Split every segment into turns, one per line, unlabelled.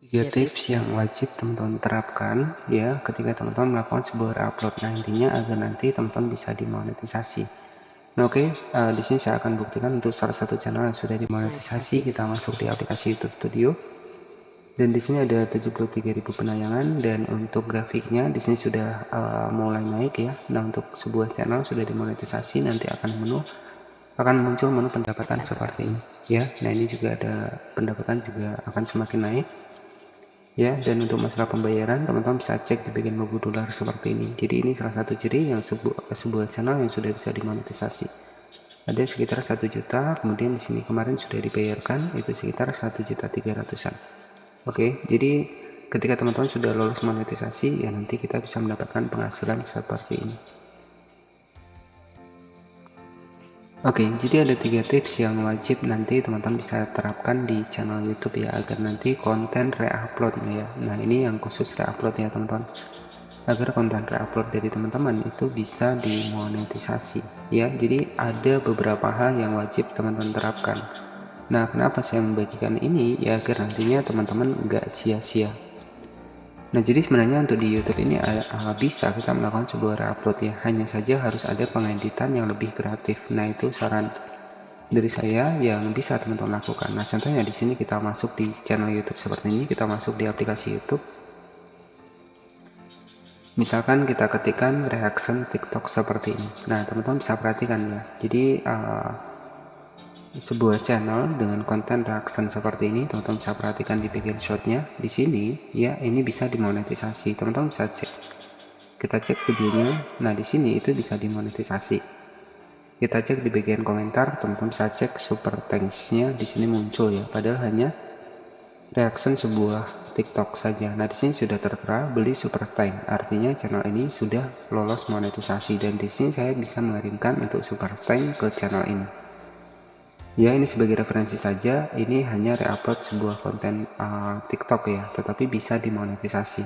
3 tips yang wajib teman-teman terapkan ya ketika teman-teman melakukan sebuah upload. Nah, intinya agar nanti teman-teman bisa dimonetisasi. Nah, oke, di sini saya akan buktikan untuk salah satu channel yang sudah dimonetisasi. Kita masuk di aplikasi YouTube Studio. Dan di sini ada 73.000 penayangan, dan untuk grafiknya di sini sudah mulai naik ya. Nah, untuk sebuah channel sudah dimonetisasi nanti akan muncul menu pendapatan seperti ini ya. Nah, ini juga ada pendapatan juga akan semakin naik ya. Dan untuk masalah pembayaran, teman-teman bisa cek di bagian logo dolar seperti ini. Jadi ini salah satu ciri yang sebuah channel yang sudah bisa dimonetisasi. Ada sekitar 1 juta, kemudian di sini kemarin sudah dibayarkan itu sekitar 1.300.000-an. Oke, jadi ketika teman-teman sudah lolos monetisasi ya, nanti kita bisa mendapatkan penghasilan seperti ini. Oke, jadi ada 3 tips yang wajib nanti teman-teman bisa terapkan di channel YouTube ya, agar nanti konten reupload ya. Nah, ini yang khusus reupload ya teman-teman, agar konten reupload dari teman-teman itu bisa dimonetisasi ya. Jadi ada beberapa hal yang wajib teman-teman terapkan. Nah, kenapa saya membagikan ini ya, agar nantinya teman-teman nggak sia-sia. Nah, jadi sebenarnya untuk di YouTube ini bisa kita melakukan sebuah reupload ya, hanya saja harus ada pengeditan yang lebih kreatif. Nah, itu saran dari saya yang bisa teman-teman lakukan. Nah, contohnya di sini kita masuk di channel YouTube seperti ini, kita masuk di aplikasi YouTube. Misalkan kita ketikkan reaction TikTok seperti ini. Nah, teman-teman bisa perhatikan ya. Jadi sebuah channel dengan konten reaction seperti ini, teman-teman bisa perhatikan di bagian shotnya di sini ya, ini bisa dimonetisasi. Teman-teman bisa cek, kita cek videonya. Nah, di sini itu bisa dimonetisasi. Kita cek di bagian komentar, teman-teman bisa cek super thanks-nya di sini muncul ya, padahal hanya reaction sebuah TikTok saja. Nah, di sini sudah tertera beli super thanks, artinya channel ini sudah lolos monetisasi, dan di sini saya bisa mengirimkan untuk super thanks ke channel ini. Ya, ini sebagai referensi saja, ini hanya reupload sebuah konten TikTok ya, tetapi bisa dimonetisasi.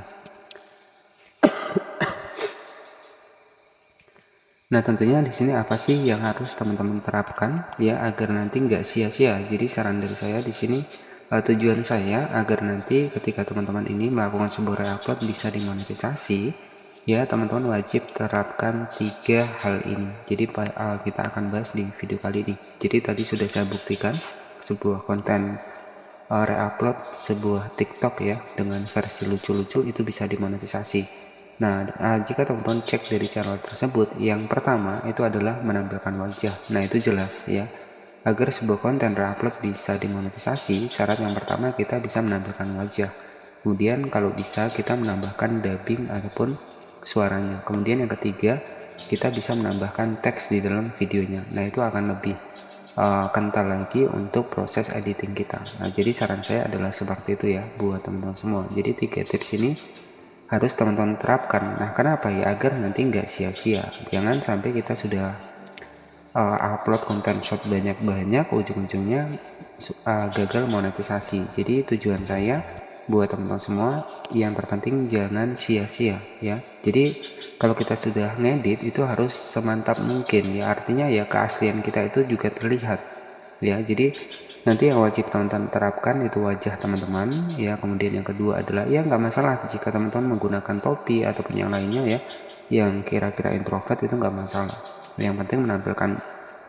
Nah, tentunya di sini apa sih yang harus teman-teman terapkan ya, agar nanti nggak sia-sia. Jadi saran dari saya di sini, tujuan saya agar nanti ketika teman-teman ini melakukan sebuah reupload bisa dimonetisasi ya, teman-teman wajib terapkan 3 hal ini. Jadi kita akan bahas di video kali ini. Jadi tadi sudah saya buktikan sebuah konten reupload sebuah TikTok ya dengan versi lucu-lucu itu bisa dimonetisasi. Nah, jika teman-teman cek dari channel tersebut, yang pertama itu adalah menampilkan wajah. Nah, itu jelas ya. Agar sebuah konten reupload bisa dimonetisasi, syarat yang pertama kita bisa menampilkan wajah. Kemudian kalau bisa kita menambahkan dubbing ataupun suaranya. Kemudian yang ketiga, kita bisa menambahkan teks di dalam videonya. Nah, itu akan lebih kental lagi untuk proses editing kita. Nah, jadi saran saya adalah seperti itu ya buat teman-teman semua. Jadi 3 tips ini harus teman-teman terapkan. Nah, kenapa ya? Agar nanti nggak sia-sia. Jangan sampai kita sudah upload konten short banyak-banyak, ujung-ujungnya gagal monetisasi. Jadi tujuan saya buat teman-teman semua, yang terpenting jangan sia-sia ya. Jadi kalau kita sudah ngedit itu harus semantap mungkin ya, artinya ya keaslian kita itu juga terlihat ya. Jadi nanti yang wajib teman-teman terapkan itu wajah teman-teman ya. Kemudian yang kedua adalah ya, nggak masalah jika teman-teman menggunakan topi ataupun yang lainnya ya, yang kira-kira introvert itu nggak masalah. Yang penting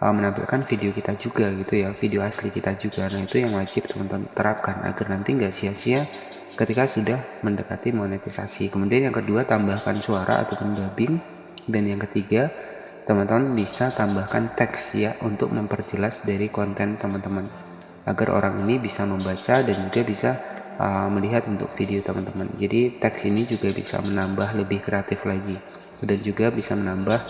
menampilkan video kita juga gitu ya, video asli kita juga. Nah, itu yang wajib teman-teman terapkan agar nanti nggak sia-sia ketika sudah mendekati monetisasi. Kemudian yang kedua, tambahkan suara ataupun dubbing. Dan yang ketiga, teman-teman bisa tambahkan teks ya untuk memperjelas dari konten teman-teman, agar orang ini bisa membaca dan juga bisa melihat untuk video teman-teman. Jadi teks ini juga bisa menambah lebih kreatif lagi, dan juga bisa menambah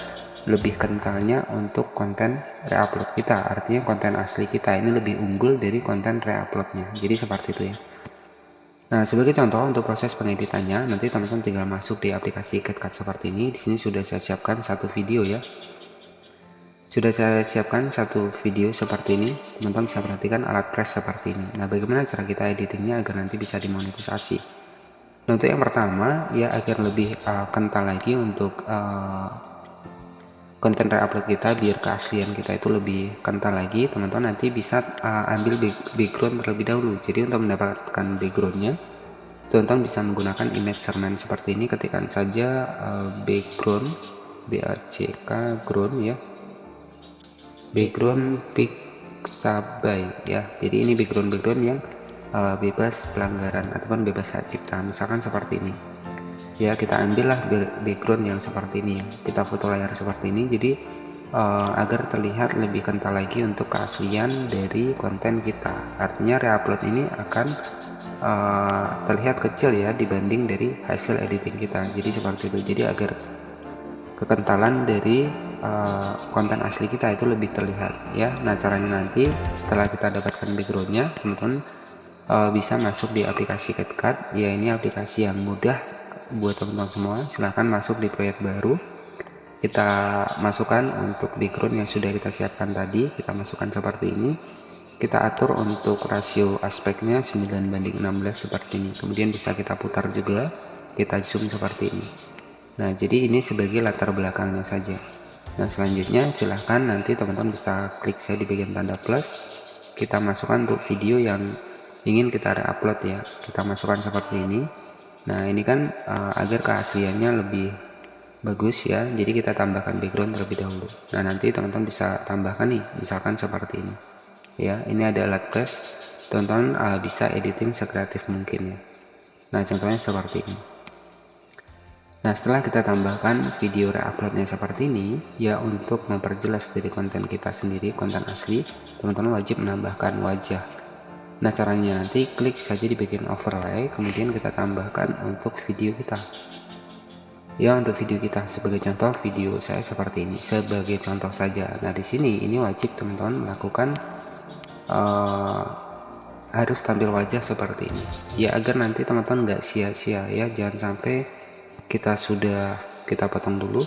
lebih kentalnya untuk konten reupload kita. Artinya konten asli kita ini lebih unggul dari konten reuploadnya. Jadi seperti itu ya. Nah, sebagai contoh untuk proses pengeditannya, nanti teman-teman tinggal masuk di aplikasi CapCut seperti ini. Di sini sudah saya siapkan satu video ya. Sudah saya siapkan satu video seperti ini. Teman-teman bisa perhatikan alat press seperti ini. Nah, bagaimana cara kita editingnya agar nanti bisa dimonetisasi? Nah, untuk yang pertama ya, agar lebih kental lagi untuk konten reupload kita, biar keaslian kita itu lebih kental lagi, teman-teman nanti bisa ambil background terlebih dahulu. Jadi untuk mendapatkan backgroundnya, teman-teman bisa menggunakan image cermin seperti ini, ketikkan saja background background ya, background pixabay ya. Jadi ini background yang bebas pelanggaran ataupun bebas hak cipta, misalkan seperti ini ya. Kita ambillah background yang seperti ini ya, kita foto layar seperti ini, jadi agar terlihat lebih kental lagi untuk keaslian dari konten kita. Artinya reupload ini akan terlihat kecil ya dibanding dari hasil editing kita, jadi seperti itu. Jadi agar kekentalan dari konten asli kita itu lebih terlihat ya. Nah, caranya nanti setelah kita dapatkan backgroundnya, teman-teman bisa masuk di aplikasi CapCut ya. Ini aplikasi yang mudah buat teman-teman semua. Silahkan masuk di proyek baru, kita masukkan untuk background yang sudah kita siapkan tadi, kita masukkan seperti ini. Kita atur untuk rasio aspeknya 9:16 seperti ini. Kemudian bisa kita putar juga, kita zoom seperti ini. Nah, jadi ini sebagai latar belakangnya saja. Nah, selanjutnya silahkan nanti teman-teman bisa klik saya di bagian tanda plus, kita masukkan untuk video yang ingin kita reupload ya, kita masukkan seperti ini. Nah, ini kan agar keasliannya lebih bagus ya, jadi kita tambahkan background terlebih dahulu. Nah, nanti teman-teman bisa tambahkan nih, misalkan seperti ini ya. Ini ada alat flash, teman-teman bisa editing sekreatif mungkin ya. Nah, contohnya seperti ini. Nah, setelah kita tambahkan video reuploadnya seperti ini ya, untuk memperjelas dari konten kita sendiri, konten asli, teman-teman wajib menambahkan wajah. Nah, caranya nanti klik saja di bagian overlay, kemudian kita tambahkan untuk video kita ya. Untuk video kita sebagai contoh, video saya seperti ini sebagai contoh saja. Nah, di sini ini wajib teman-teman melakukan harus tampil wajah seperti ini ya, agar nanti teman-teman nggak sia-sia ya. Jangan sampai kita potong dulu,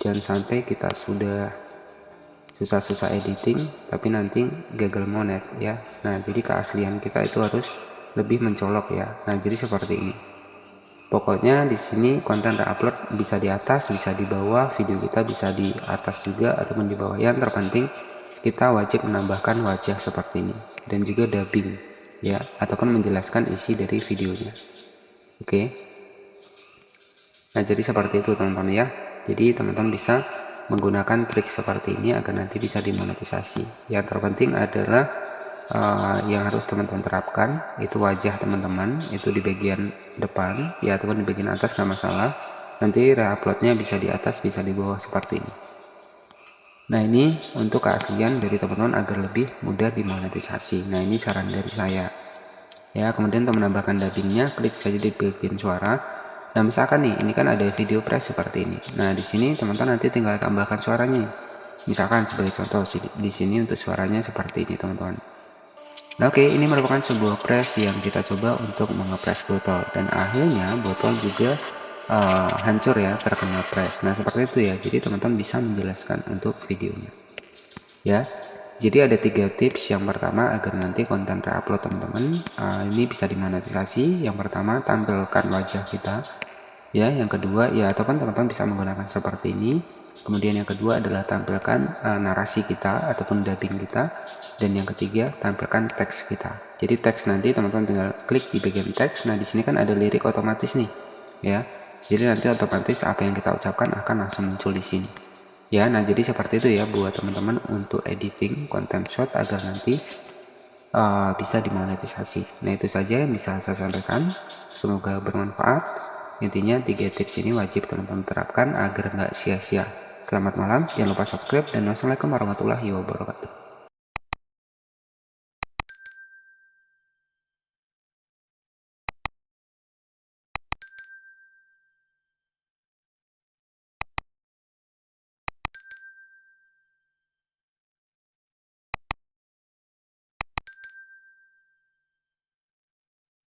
jangan sampai kita sudah susah-susah editing tapi nanti gagal monet ya. Nah, jadi keaslian kita itu harus lebih mencolok ya. Nah, jadi seperti ini. Pokoknya di sini konten reupload bisa di atas, bisa di bawah, video kita bisa di atas juga ataupun di bawah. Yang terpenting kita wajib menambahkan wajah seperti ini dan juga dubbing ya, ataupun menjelaskan isi dari videonya. Oke. Nah, jadi seperti itu teman-teman ya. Jadi teman-teman bisa menggunakan trik seperti ini agar nanti bisa dimonetisasi. Yang terpenting adalah yang harus teman-teman terapkan itu wajah teman-teman itu di bagian depan ya, ataupun di bagian atas nggak masalah. Nanti reuploadnya bisa di atas, bisa di bawah seperti ini. Nah, ini untuk keaslian dari teman-teman agar lebih mudah dimonetisasi. Nah, ini saran dari saya ya. Kemudian untuk menambahkan dubbingnya, klik saja di bagian suara. Nah, misalkan nih, ini kan ada video press seperti ini. Nah, di sini teman-teman nanti tinggal tambahkan suaranya. Misalkan sebagai contoh di sini untuk suaranya seperti ini teman-teman. Nah, oke, ini merupakan sebuah press yang kita coba untuk mengepres botol, dan akhirnya botol juga hancur ya, terkena press. Nah, seperti itu ya. Jadi teman-teman bisa menjelaskan untuk videonya ya. Jadi ada 3 tips. Yang pertama, agar nanti konten reupload teman-teman ini bisa dimonetisasi. Yang pertama, tampilkan wajah kita ya. Yang kedua ya, ataupun teman-teman bisa menggunakan seperti ini. Kemudian yang kedua adalah tampilkan narasi kita ataupun dubbing kita. Dan yang ketiga, tampilkan teks kita. Jadi teks nanti teman-teman tinggal klik di bagian teks. Nah, di sini kan ada lirik otomatis nih ya. Jadi nanti otomatis apa yang kita ucapkan akan langsung muncul di sini ya. Nah, jadi seperti itu ya buat teman-teman untuk editing konten short agar nanti bisa dimonetisasi. Nah, itu saja yang bisa saya sampaikan, semoga bermanfaat. Intinya 3 tips ini wajib teman-teman terapkan agar nggak sia-sia. Selamat malam, jangan lupa subscribe, dan wassalamualaikum warahmatullahi wabarakatuh.